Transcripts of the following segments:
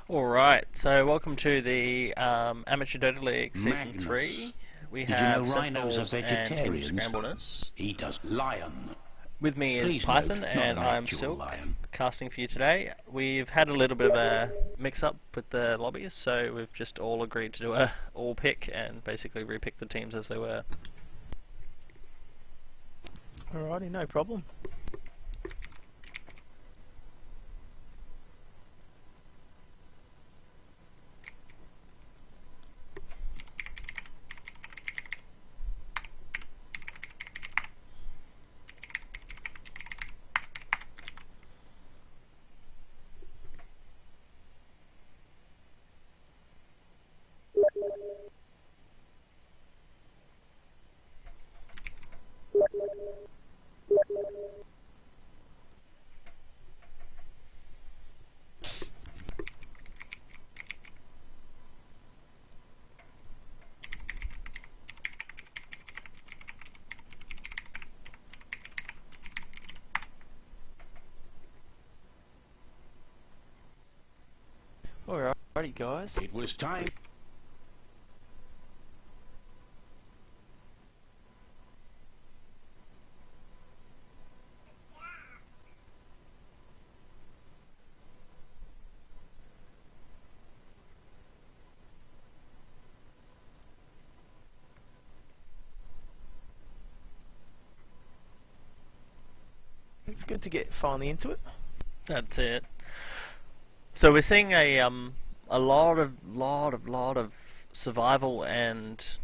Alright, so welcome to the Amateur Dota League Season Magnus. 3. We Did have you know rhinos are Sentinels and Team vegetarians? Scrambleness. He does lion. With me is Please Python note, not and an I'm actual Silk, lion. casting for you today. We've had a little bit of a mix-up with the lobbies, so we've just all agreed to do a all-pick and basically repick the teams as they were. Alrighty, no problem. Alrighty, guys. It was time. It's good to get finally into it. That's it. So we're seeing a lot of survival and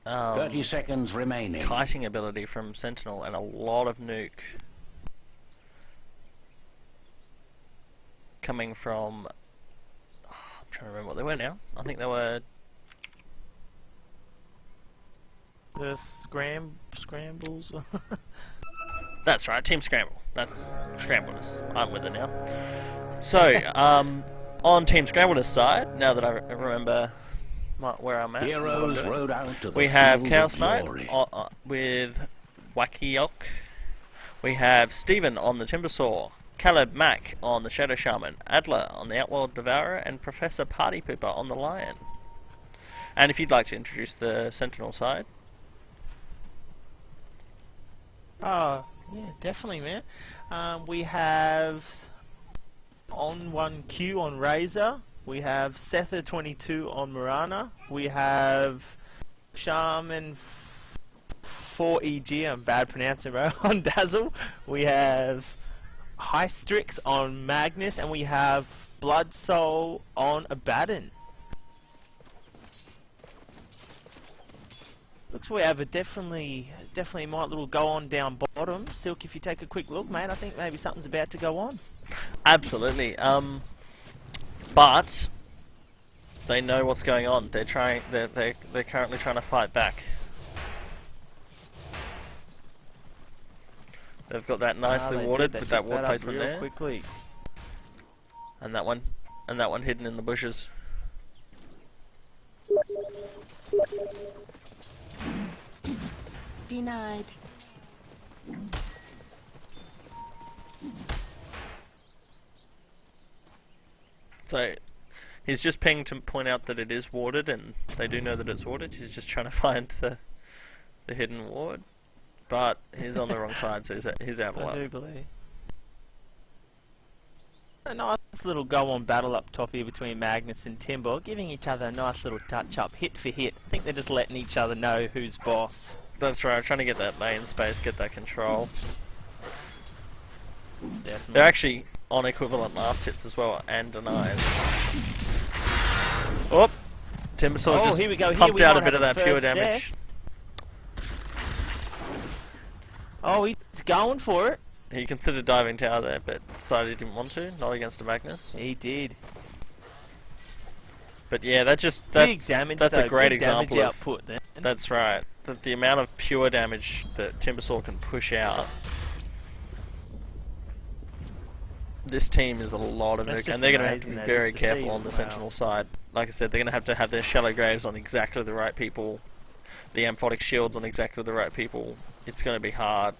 30 seconds remaining. kiting ability from Sentinel and a lot of nuke coming from I'm trying to remember what they were now. I think they were The scrambles. that's right, Team Scramble. That's Scrambleness. I'm with it now. So, on Team Scrambleness side, now that I remember where I'm at, Heroes rode out to the we have field Chaos of Knight glory. with Wacky We have Stephen on the Timbersaw, Caleb Mack on the Shadow Shaman, Adler on the Outworld Devourer, and Professor Party Pooper on the Lion. And if you'd like to introduce the Sentinel side. Oh, yeah, definitely, man. We have on 1Q on Razor. We have Sether22 on Marana. We have Shaman 4EG, I'm bad pronouncing, bro, on Dazzle. We have Hystrix on Magnus, and we have Blood Soul on Abaddon. Looks we have a definitely might little go on down bottom. Silk, if you take a quick look, mate, I think maybe something's about to go on. Absolutely. But they know what's going on. They're currently trying to fight back. They've got that nicely watered with that ward placement there. Quickly. And that one hidden in the bushes. Denied. So he's just pinged to point out that it is warded, and they do know that it's warded. He's just trying to find the hidden ward, but he's on the wrong side, so he's out of I luck. do believe. A nice little go-on battle up top here between Magnus and Timber, giving each other a nice little touch-up, hit for hit. I think they're just letting each other know who's boss. That's right, trying to get that main space, get that control. Definitely. They're actually on equivalent last hits as well, and denies. Oh! Timbersaw just here we go. pumped Here we out a might bit of have that a pure first damage. Oh, he's going for it. He considered diving tower there, but decided he didn't want to, not against a Magnus. He did. But yeah, that's Big damage, that's though. a great Big example damage of output then. that's right. The amount of pure damage that Timbersaw can push out. This team is a lot of That's nuke, just and they're going to have to amazing, be that very is, to careful see. on the Wow. Sentinel side. Like I said, they're going to have their shallow graves on exactly the right people, the amphotic shields on exactly the right people. It's going to be hard.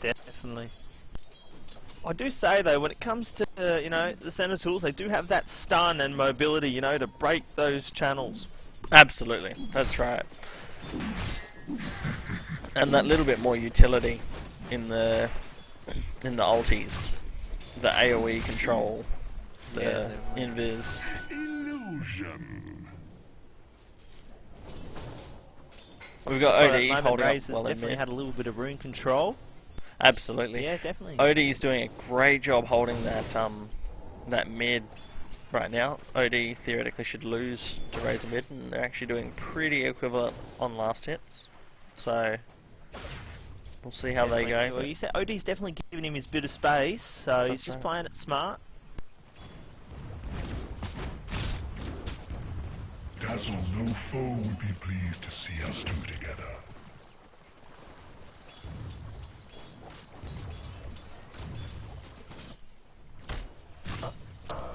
Definitely. I do say though, when it comes to the Sentinels, they do have that stun and mobility, to break those channels. Absolutely, that's right. And that little bit more utility in the ultis, the AOE control, the invis. Illusion. We've got OD holding up well in definitely mid. had a little bit of rune control. Absolutely. Yeah, definitely. OD's doing a great job holding that mid right now. OD theoretically should lose to Razor mid, and they're actually doing pretty equivalent on last hits. So we'll see how they go. Well, you said OD's definitely giving him his bit of space, so he's just playing it smart. Dazzle, no foe would be pleased to see us two together.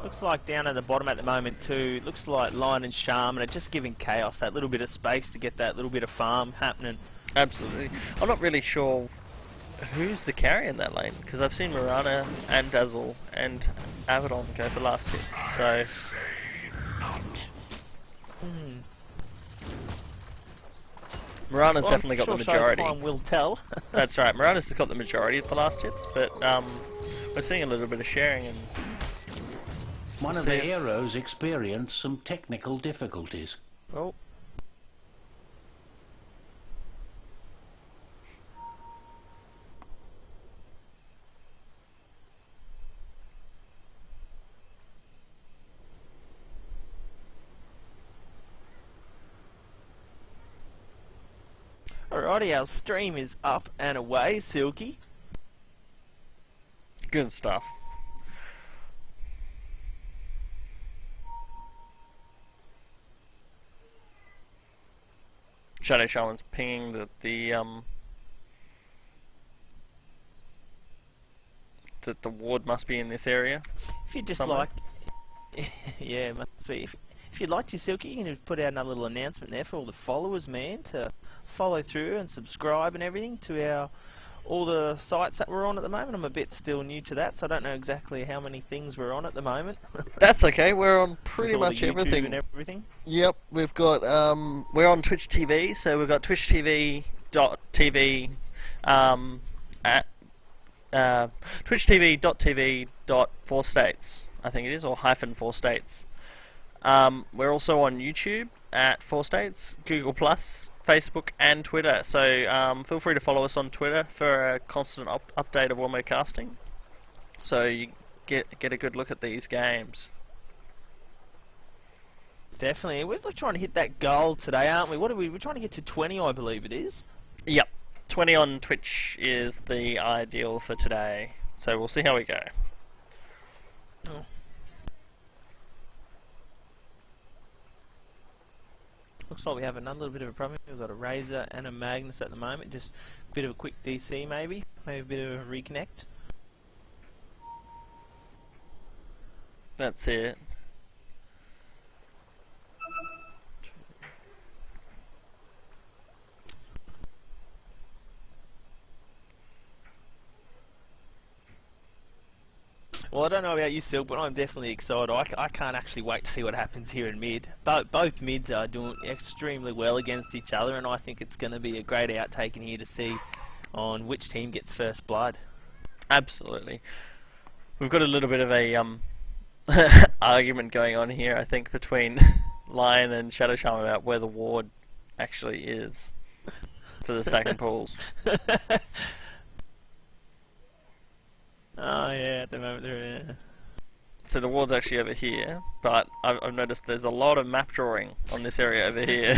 Looks like down at the bottom at the moment too, looks like Lion and Shaman are just giving Chaos that little bit of space to get that little bit of farm happening. Absolutely. I'm not really sure who's the carry in that lane, because I've seen Mirana and Dazzle and Abaddon go for last hits, so... Mirana's definitely got the majority. Time will tell. That's right, Mirana's got the majority of the last hits, but we're seeing a little bit of sharing, and one of the heroes experienced some technical difficulties. Oh. Alrighty, our stream is up and away, Silky. good stuff. Shadow Shaman's pinging that the ward must be in this area. If you just somewhere. like, yeah, it must be. If you'd like to, Silky, you can just put out another little announcement there for all the followers, man, to follow through and subscribe and everything to all the sites that we're on at the moment. I'm a bit still new to that, so I don't know exactly how many things we're on at the moment. That's okay. We're on pretty With all much the YouTube everything. and everything. Yep, we've got we're on Twitch TV, so we've got twitchtv.tv at twitchtv.tv.4states, I think it is, or -4states. We're also on YouTube at 4states, Google Plus, Facebook, and Twitter. So feel free to follow us on Twitter for a constant update of when we're casting, so you get a good look at these games. Definitely. We're trying to hit that goal today, aren't we? What are we? We're trying to get to 20, I believe it is. Yep, 20 on Twitch is the ideal for today. So we'll see how we go. Oh. Looks like we have another little bit of a problem. We've got a Razor and a Magnus at the moment. Just a bit of a quick DC maybe. Maybe a bit of a reconnect. That's it. Well, I don't know about you, Silk, but I'm definitely excited. I can't actually wait to see what happens here in mid. Both mids are doing extremely well against each other, and I think it's going to be a great outtake in here to see on which team gets first blood. Absolutely. We've got a little bit of a argument going on here, I think, between Lion and Shadow Shaman about where the ward actually is for the stacking pools. Oh yeah, at the moment they're So the ward's actually over here, but I've noticed there's a lot of map drawing on this area over here.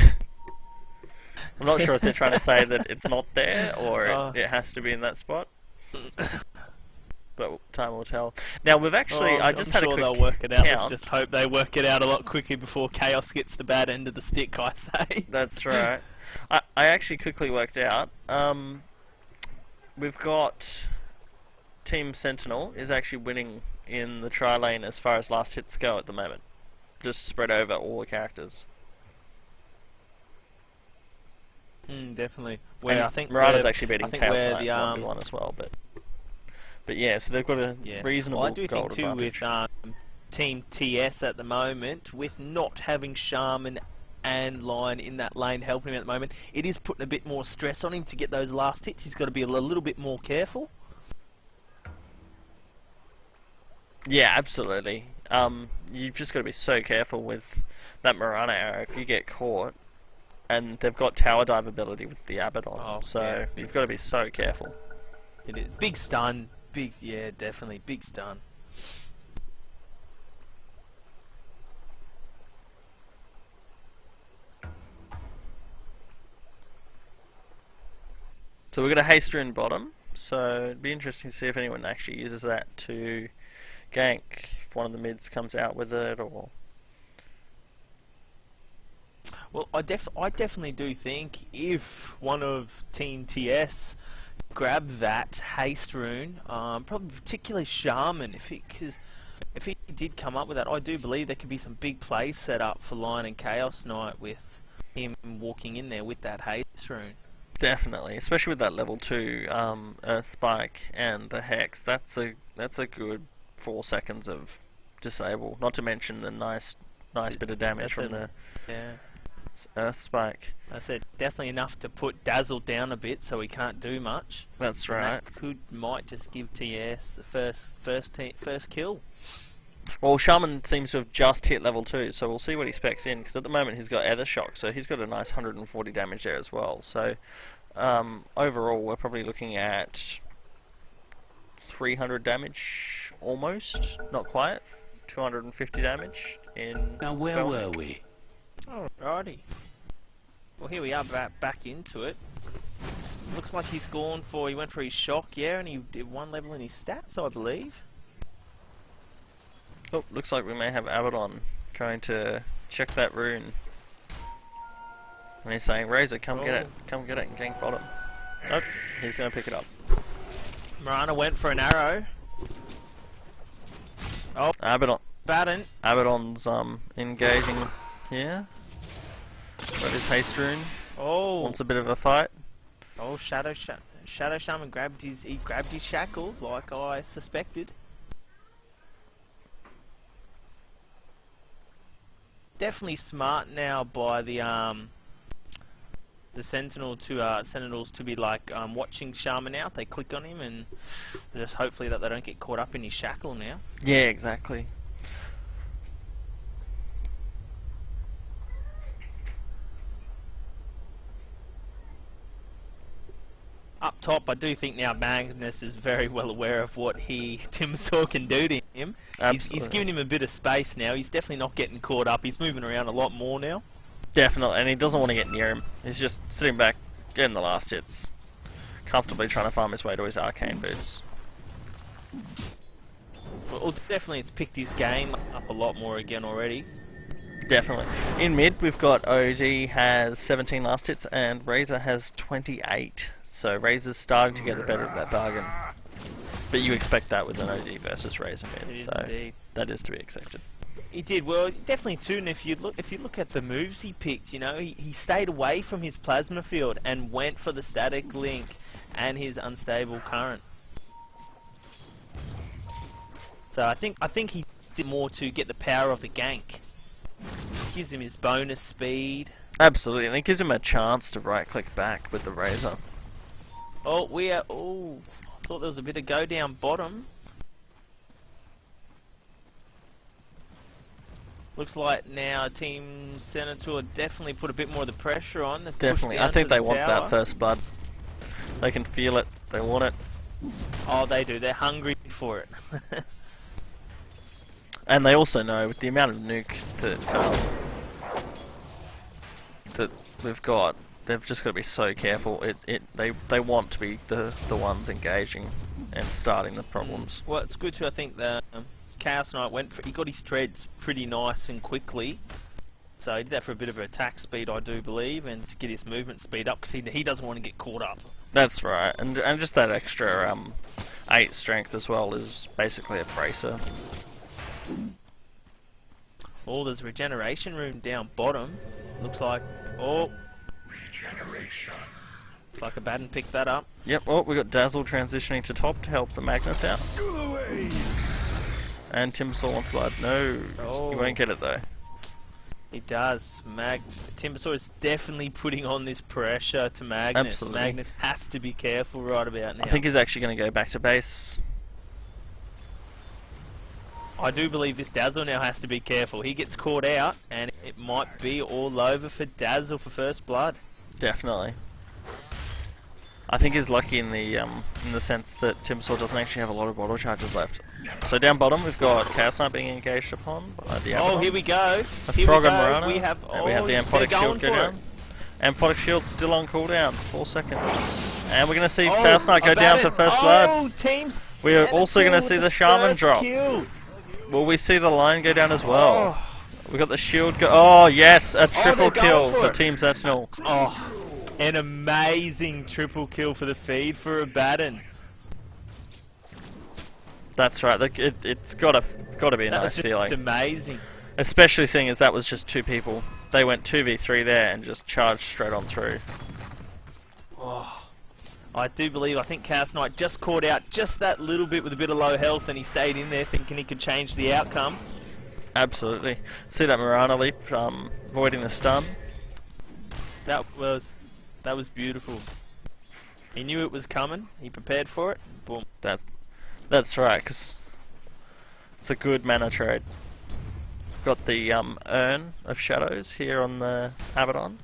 I'm not sure if they're trying to say that it's not there, or it has to be in that spot. But time will tell. Now we've actually, I just had a quick they'll work it out. count. Let's just hope they work it out a lot quicker before Chaos gets the bad end of the stick, I say. That's right. I actually quickly worked out. We've got Team Sentinel is actually winning in the tri lane as far as last hits go at the moment. Just spread over all the characters. Definitely. Where I think Murata's actually beating I think Chaos where Knight the 1v1 as well, but But yeah, so they've got a reasonable Well, I do gold think too advantage. with Team TS at the moment, with not having Shaman and Lion in that lane helping him at the moment, it is putting a bit more stress on him to get those last hits. He's got to be a little bit more careful. Yeah, absolutely. You've just got to be so careful with that Mirana arrow. If you get caught, and they've got tower dive ability with the Abaddon, so you've got to be so careful. It is. Big stun. Yeah, definitely. Big stun. So we've got a haste rune bottom, so it'd be interesting to see if anyone actually uses that to gank, if one of the mids comes out with it, or... Well, I definitely do think if one of Team TS grab that haste rune, probably particularly Shaman, if he did come up with that, I do believe there could be some big plays set up for Lion and Chaos Knight with him walking in there with that haste rune. Definitely, especially with that level 2 Earth Spike and the Hex. That's a good 4 seconds of disable. Not to mention the nice bit of damage from the Earth Spike. I said definitely enough to put Dazzle down a bit, so he can't do much. That's And right. that might just give TS the first kill. Well, Shaman seems to have just hit level 2, so we'll see what he specs in, because at the moment he's got Ether Shock, so he's got a nice 140 damage there as well. So overall we're probably looking at 300 damage, almost, not quite, 250 damage in Now, where spell were link. we? Alrighty. Well, here we are back into it. Looks like he went for his shock, yeah, and he did 1 level in his stats, I believe. Oh, looks like we may have Abaddon trying to check that rune. And he's saying, Razor, come get it and gank bottom. Nope, he's going to pick it up. Mirana went for an arrow. Oh, Batten. Abaddon's engaging here. Got his haste rune. Oh, Wants a bit of a fight. oh, Shadow Shaman grabbed his shackles like I suspected. Definitely smart now by the Sentinels to be like watching Shaman out. They click on him and just hopefully that they don't get caught up in his shackle now. Yeah, exactly. Up top, I do think now Magnus is very well aware of what Timsaw can do to him. He's giving him a bit of space now. He's definitely not getting caught up. He's moving around a lot more now. Definitely, and he doesn't want to get near him. He's just sitting back, getting the last hits, comfortably trying to farm his way to his arcane boots. Well, definitely it's picked his game up a lot more again already. Definitely. In mid, we've got OG has 17 last hits, and Razor has 28. So Razor's starting to get the better of that bargain. But you expect that with an OG versus Razor mid, so Indeed. that is to be expected. He did well, definitely too. And if you look at the moves he picked, you know, he stayed away from his plasma field and went for the static link and his unstable current. So I think he did more to get the power of the gank. Gives him his bonus speed. Absolutely, and it gives him a chance to right-click back with the Razor. Oh, I thought there was a bit of go down bottom. Looks like now Team Senator definitely put a bit more of the pressure on. Definitely, I think they want that first blood. They can feel it, they want it. Oh, they do. They're hungry for it. And they also know with the amount of nuke that we've got, they've just got to be so careful. They want to be the ones engaging and starting the problems. Well, it's good too. I think the Chaos Knight he got his treads pretty nice and quickly. So he did that for a bit of attack speed, I do believe, and to get his movement speed up because he doesn't want to get caught up. That's right, and just that extra 8 strength as well is basically a bracer. Oh, there's a regeneration rune down bottom. Looks like regeneration. like a Baden picked that up. Yep, oh, we got Dazzle transitioning to top to help the Magnus out. And Timbersaw wants blood. No, he won't get it though. He does. Timbersaw is definitely putting on this pressure to Magnus. Absolutely. Magnus has to be careful right about now. I think he's actually going to go back to base. I do believe this Dazzle now has to be careful. He gets caught out, and it might be all over for Dazzle for first blood. Definitely. I think he's lucky in the sense that Timbersaw doesn't actually have a lot of bottle charges left. So down bottom we've got Chaos Knight being engaged upon by the Abaddon. Oh, here we go. A Frog and Marana. We have, And we have the Amphotic Shield go down. Amphotic Shield's still on cooldown, 4 seconds. And we're going to see Chaos Knight go down for first blood. We are also going to see the Shaman drop. Kill. Will we see the line go down as well? We got the shield go. Oh yes, a triple kill for Team Sentinel. Oh, an amazing triple kill for the feed for Abaddon. That's right. It's got to be a nice feeling. That's amazing. Especially seeing as that was just 2 people. They went 2v3 there and just charged straight on through. Oh, I think Chaos Knight just caught out just that little bit with a bit of low health, and he stayed in there thinking he could change the outcome. Absolutely. See that Marana leap, voiding the stun. That was beautiful. He knew it was coming. He prepared for it. Boom. That's right, because it's a good mana trade. Got the Urn of Shadows here on the Abaddon.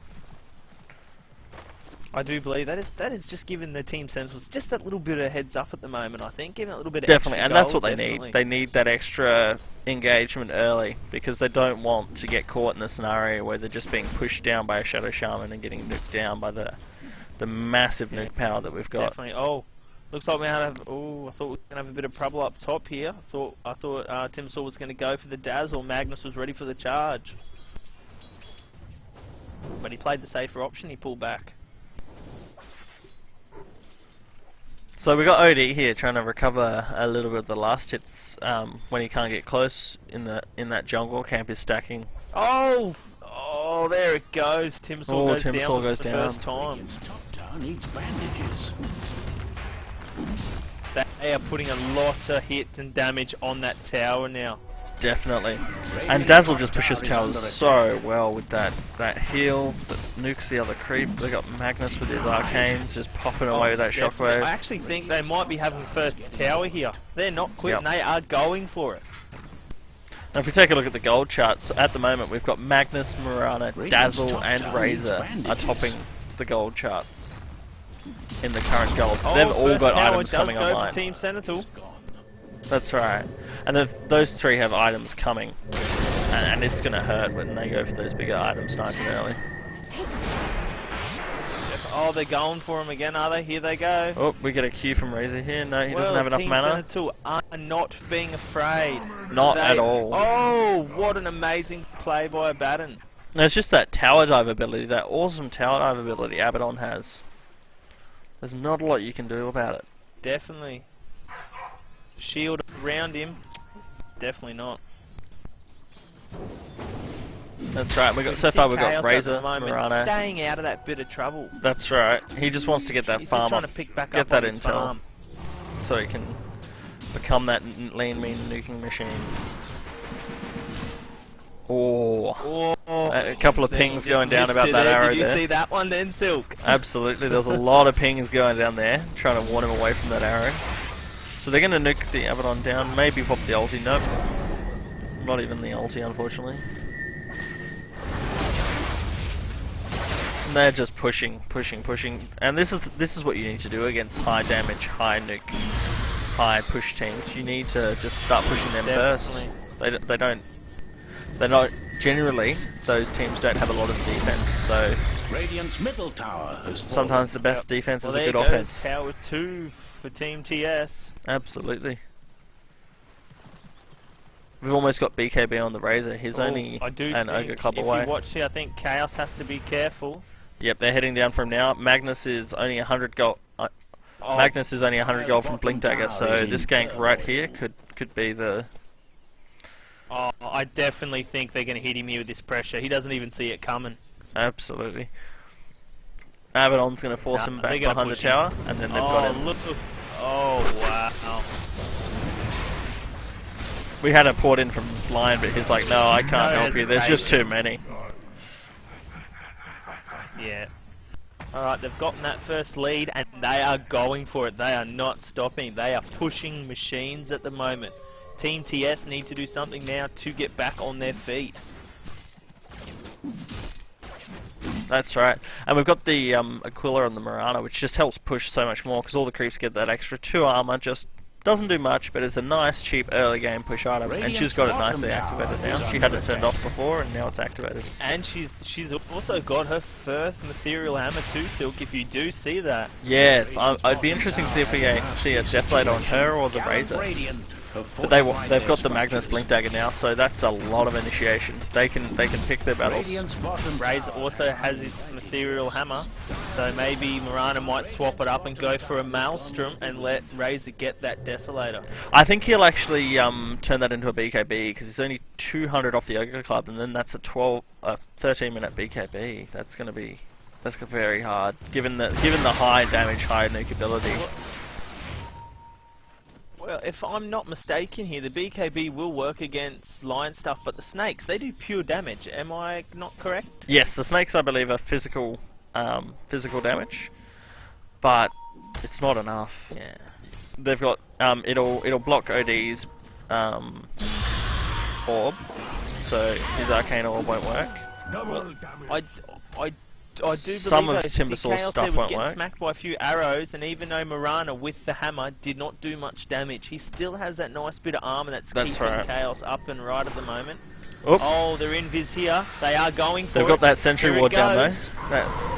I do believe that is just giving the Team Sentinels just that little bit of heads up at the moment. I think giving a little bit of definitely, extra and that's gold, what they need. They need that extra engagement early because they don't want to get caught in the scenario where they're just being pushed down by a Shadow Shaman and getting nuked down by the massive nuke power that we've got. Definitely. Oh, looks like we have. Oh, I thought we were gonna have a bit of trouble up top here. I thought Timbersaw was gonna go for the Dazzle. Magnus was ready for the charge, but he played the safer option. He pulled back. So we got OD here trying to recover a little bit of the last hits when he can't get close in that jungle. Camp is stacking. Oh, there it goes. Timbersaw goes down for the first time. Top tower needs bandages. They are putting a lot of hits and damage on that tower now. Definitely. And Dazzle just pushes towers so well with that heal that nukes the other creep. They got Magnus with his arcanes just popping away with that shockwave. I actually think they might be having first tower here. They're not quitting, they are going for it. Now if we take a look at the gold charts, at the moment we've got Magnus, Marana, Dazzle and Razor are topping the gold charts in the current gold. So they've all got items coming online. For Team Sentinel. That's right. And those 3 have items coming. And it's going to hurt when they go for those bigger items nice and early. Oh, they're going for him again, are they? Here they go. Oh, we get a Q from Razor here. No, he doesn't have enough mana. Team Sentinel are not being afraid. Not at all. Oh, what an amazing play by Abaddon. No, it's just that tower dive ability, that awesome tower dive ability Abaddon has. There's not a lot you can do about it. Definitely. Shield around him. Definitely not. That's right. So far we've got Razor, Marana. Staying out of that bit of trouble. That's right. He just wants to get that farm trying up, to pick back get up that on his intel, farm. so he can become that lean, mean nuking machine. Oh, a couple of pings going down about that arrow there. Did you see that one then, Silk? Absolutely. There's a lot of pings going down there, trying to warn him away from that arrow. So they're going to nuke the Abaddon down, maybe pop the ulti. Nope. Not even the ulti, unfortunately. And they're just pushing. And this is what you need to do against high damage, high nuke, high push teams. You need to just start pushing them first. They don't generally, those teams don't have a lot of defense, so Radiant's middle tower has fallen. Sometimes the best defense is a good goes offense. Tower 2 for Team TS. Absolutely. We've almost got BKB on the Razor. He's only an Ogre Club away. If you watch here, I think Chaos has to be careful. Yep, they're heading down from now. Magnus is only 100 gold. Magnus is only 100 gold from Blink Dagger, so this gank right here could be the. Oh, I definitely think they're going to hit him here with this pressure. He doesn't even see it coming. Absolutely. Abaddon's going to force Nah, him back they're gonna behind the push him. tower, and then they've got him. Look. Oh, wow. We had a port in from Lion, but he's like, no, I can't No help you. There's just too many. Yeah. Alright, they've gotten that first lead, and they are going for it. They are not stopping. They are pushing machines at the moment. Team TS need to do something now to get back on their feet. That's right. And we've got the Aquila on the Mirana, which just helps push so much more, because all the creeps get that extra 2 armor. Just doesn't do much, but it's a nice, cheap early game push item. And she's got it nicely activated now. She had it turned off before, and now it's activated. And she's also got her first material hammer too, Silk, if you do see that. Yes, I'd be interested to see if we see a Desolator on her or the Razor. But they've got the Magnus Blink Dagger now, so that's a lot of initiation. They can pick their battles. Razor also has his material hammer, so maybe Mirana might swap it up and go for a Maelstrom and let Razor get that Desolator. I think he'll actually turn that into a BKB, because he's only 200 off the Ogre Club, and then that's a 13-minute BKB. That's very hard, given the high damage, high nuke ability. Well, if I'm not mistaken here, the BKB will work against lion stuff, but the snakes, they do pure damage. Am I not correct? Yes, the snakes, I believe, are physical damage, but it's not enough. Yeah. They've got it'll block OD's orb, so his arcane orb won't work. Well, I do Some believe of though, Timbersaul's DKL stuff was won't getting work. smacked by a few arrows, and even though Mirana with the hammer did not do much damage, he still has that nice bit of armor that's keeping right. Chaos up and right at the moment. Oop. Oh, they're in Viz here. They are going for They've it. got that Sentry Here it Ward down though. goes.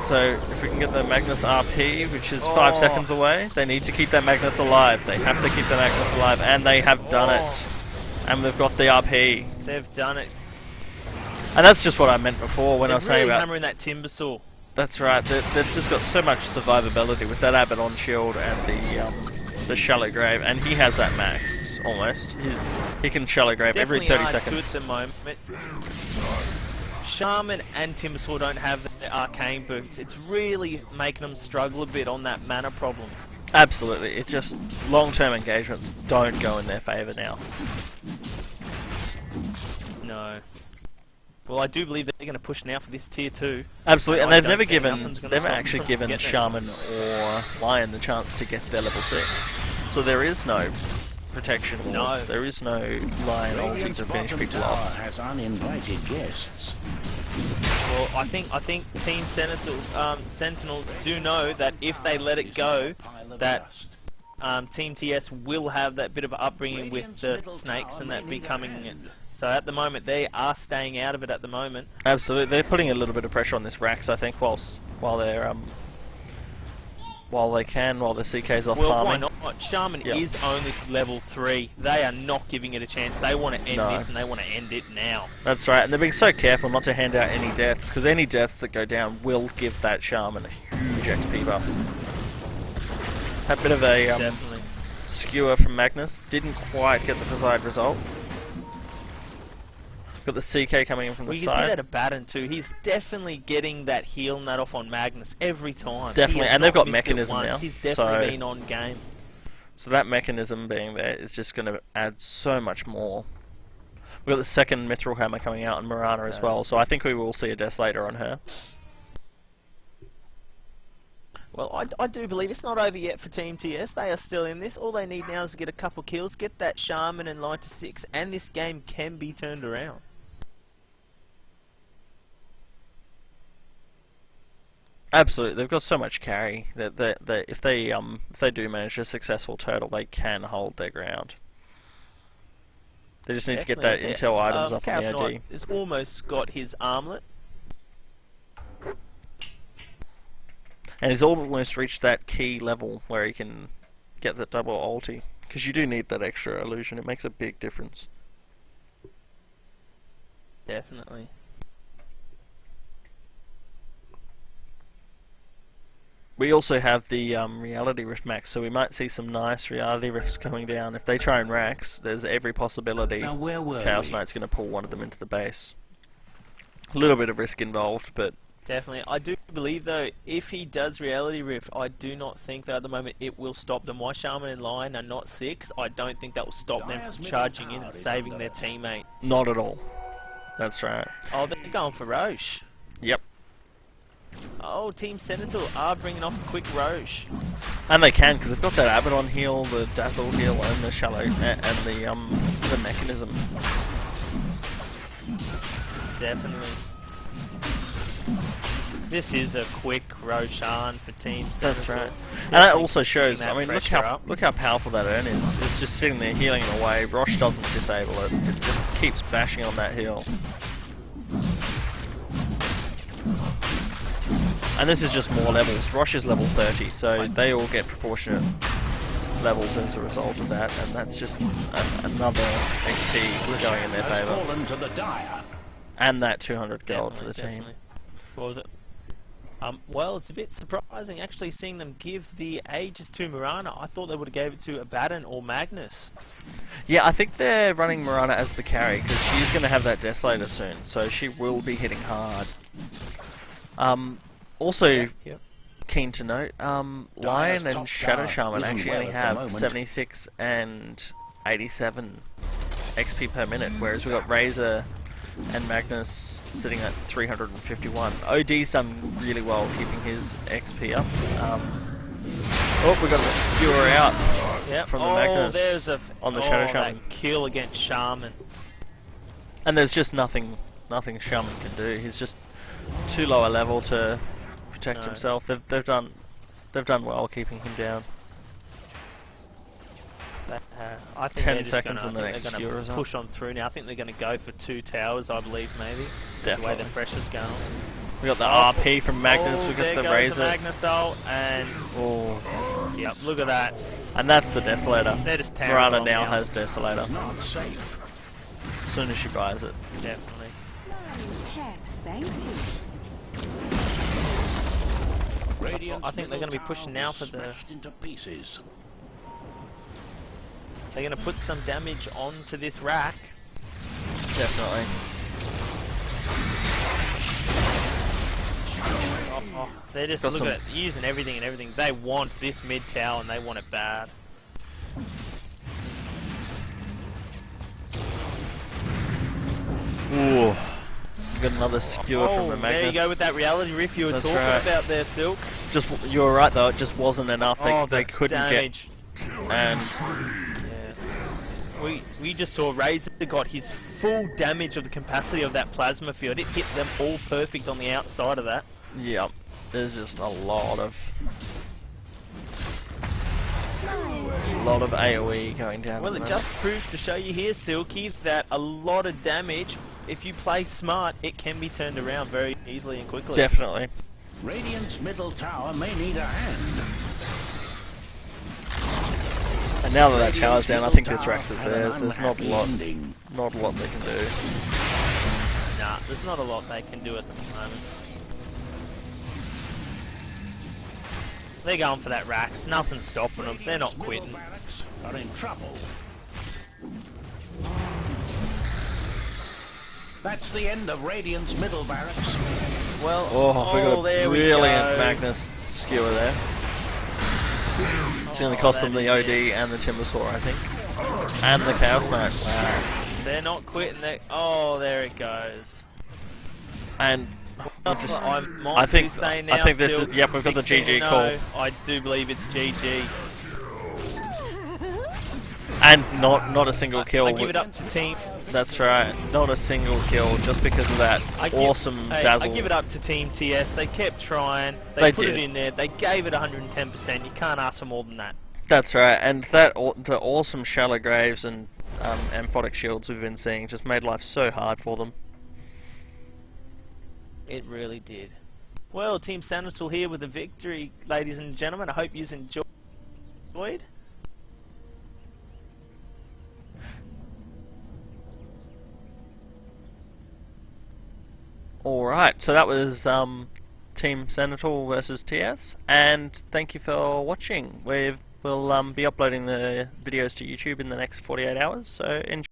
So if we can get the Magnus RP, which is 5 seconds away, they need to keep that Magnus alive. They have to keep the Magnus alive, and they have done it. And they've got the RP. They've done it. And that's just what I meant before when I was saying really about... hammering that Timbersaw. That's right. They've just got so much survivability with that Abaddon shield and the Shallow Grave, and he has that maxed almost. He can Shallow Grave every 30 seconds. At the moment. Shaman and Timbersaw don't have the arcane boots. It's really making them struggle a bit on that mana problem. Absolutely. It just long-term engagements don't go in their favour now. No. Well, I do believe they're going to push now for this tier 2. Absolutely, and I they've don't never think nothing's gonna they've stop them actually from given getting it. Shaman or Lion the chance to get their level 6. So there is no protection or No. there is no Lion ulti to finish people off. Has uninvited guests. Well, I think Team Sentinel do know that if they let it go, that Team TS will have that bit of upbringing with the snakes and that becoming it. So at the moment, they are staying out of it at the moment. Absolutely, they're putting a little bit of pressure on this Rax, I think, while they're while the CK's off Well, farming. why not? Shaman Yep. is only level 3. They are not giving it a chance. They want to end No. this, and they want to end it now. That's right, and they're being so careful not to hand out any deaths, because any deaths that go down will give that Shaman a huge XP buff. Had a bit of a Definitely. skewer from Magnus, didn't quite get the desired result. Got the CK coming in from Well, the you can see side. that Abaddon too. He's definitely getting that heal nut off on Magnus every time. Definitely, He has and they've not got missed it mechanism once. now, He's definitely so- been on game. So that mechanism being there is just going to add so much more. We've got the second Mithril Hammer coming out on Mirana as well, so I think we will see a Desolator on her. Well, I do believe it's not over yet for Team TS. They are still in this. All they need now is to get a couple kills, get that Shaman and line to 6, and this game can be turned around. Absolutely, they've got so much carry that if they do manage a successful turtle, they can hold their ground. They just need to get that Definitely. intel items up Chaos in the AD. Knight has almost got his armlet. And he's almost reached that key level where he can get that double ulti. Because you do need that extra illusion, it makes a big difference. Definitely. We also have the Reality Rift max, so we might see some nice Reality Rifts coming down. If they try and Rax, there's every possibility Now, where were Chaos we? Knight's going to pull one of them into the base. A little bit of risk involved, but Definitely. I do believe, though, if he does Reality Rift, I do not think that at the moment it will stop them. My Shaman in line are not 6. I don't think that will stop them from charging in and saving their teammate. Not at all. That's right. Oh, they're going for Roche. Yep. Oh, Team Sentinel are bringing off a quick Roche. And they can, because they've got that Abaddon heal, the Dazzle heal, and the Shallow, and the Mechanism. Definitely. This is a quick Roshan for Team Sentinel. That's right. And that also shows, Keeping I mean, that look pressure how up. look how powerful that urn is. It's just sitting there healing it away. Roche doesn't disable it. It just keeps bashing on that heal. And this is just more levels. Roche is level 30, so they all get proportionate levels as a result of that, and that's just another XP going in their Has favour. fallen to the dire. And that 200 gold for the team. Definitely. What was it? Well, it's a bit surprising actually seeing them give the Aegis to Mirana. I thought they would have gave it to Abaddon or Magnus. Yeah, I think they're running Mirana as the carry, because she's going to have that Desolator soon, so she will be hitting hard. Also, Yep. keen to note, Lion and Shadow Shaman actually only have 76 and 87 XP per minute, whereas we've got Razor and Magnus sitting at 351. OD's done really well keeping his XP up. Oh, we got a skewer out Yep. from the Magnus there's on the Shadow Shaman. That kill against Shaman. And there's just nothing Shaman can do. He's just too low a level to protect himself. They've done well keeping him down. I think 10 they're just seconds gonna, and the I think next they're skewer gonna is on. push on through now. I think they're going to go for 2 towers, I believe, maybe. The way Definitely. the pressure's going. We got the RP from Magnus. We there got the goes Razor. the Magnus ult, and Oh, yep, look at that. and that's the Desolator. They're just tearing Mirana along now has Desolator. Not safe. As soon as she buys it. Definitely. Cat, thanks you. Radiant's I think they're middle going to be pushing tower now is for the... smashed into pieces. They're going to put some damage onto this rack. Definitely. They're just, Got look some- at it, using everything and everything. They want this mid tower and they want it bad. Ooh. Got another skewer from the Magnus. there you go with that reality riff you were That's talking right. about there, Silk. Just, you were right though, it just wasn't enough. They the couldn't damage. get... And Yeah. We just saw Razor got his full damage of the capacity of that plasma field. It hit them all perfect on the outside of that. yep, there's just a lot of AoE going down. Well, at it the just proves to show you here, Silky, that a lot of damage, if you play smart, it can be turned around very easily and quickly. Definitely. Radiant's middle tower may need a hand. And now that that tower's down, I think this Radiant's Rex is middle tower theirs. had There's an not a lot, unhappy ending. not a lot they can do. Nah, there's not a lot they can do at the moment. They're going for that Rax. Nothing's stopping them. They're not Radiant's quitting. middle barracks are in trouble. That's the end of Radiant's middle barracks. Well, Oh, we got a there we brilliant go. Magnus skewer there. It's going to cost them the OD and the Timbersaw, I think. And the Chaos Knight. Wow. They're not quitting. Oh, there it goes. And just, I think say now, I think this Silk, is, yep, we've got the 16 GG no, call. I do believe it's GG. And not a single kill. I give it up to team. That's right. Not a single kill just because of that awesome dazzle. I give it up to Team TS. They kept trying. They Put did. it in there. They gave it 110%. You can't ask for more than that. That's right. And the awesome shallow graves and amphotic shields we've been seeing just made life so hard for them. It really did. Well, Team Sentinel here with a victory, ladies and gentlemen. I hope you enjoyed. Alright, so that was Team Sentinel versus TS, and thank you for watching. We'll be uploading the videos to YouTube in the next 48 hours, so enjoy.